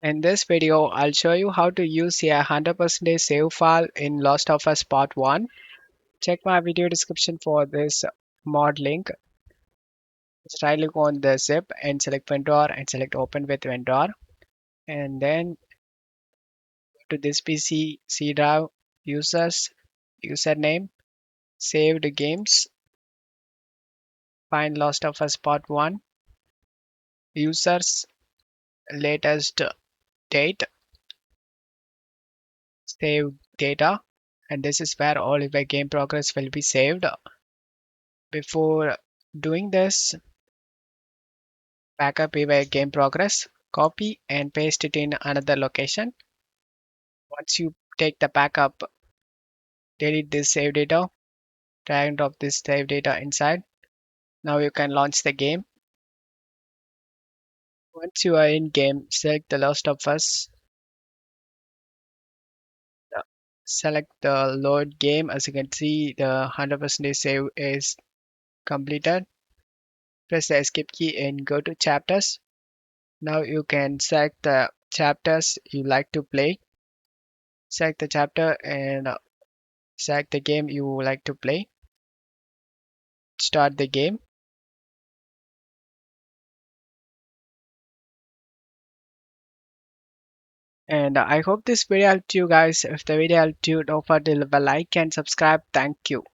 In this video, I'll show you how to use a 100% save file in Last of Us Part 1. Check my video description for this mod link. Just right click on the zip and select vendor and select open with vendor. And then go to this PC, C drive, users, username, saved games, find Last of Us Part 1, users, latest date, save data. And this is where all of the game progress will be saved. Before doing this, backup your game progress, copy and paste it in another location. Once you take the backup, delete this save data, drag and drop this save data inside. Now you can launch the game. Once you are in game, select The Last of Us, uh, select the load game. As you can see, the 100% save is completed. Press the escape key and go to chapters. Now you can select the chapters you like to play. Select the chapter and select the game you would like to play. Start the game. And I hope this video helped you guys. If the video helped you, don't forget to leave a like and subscribe. Thank you.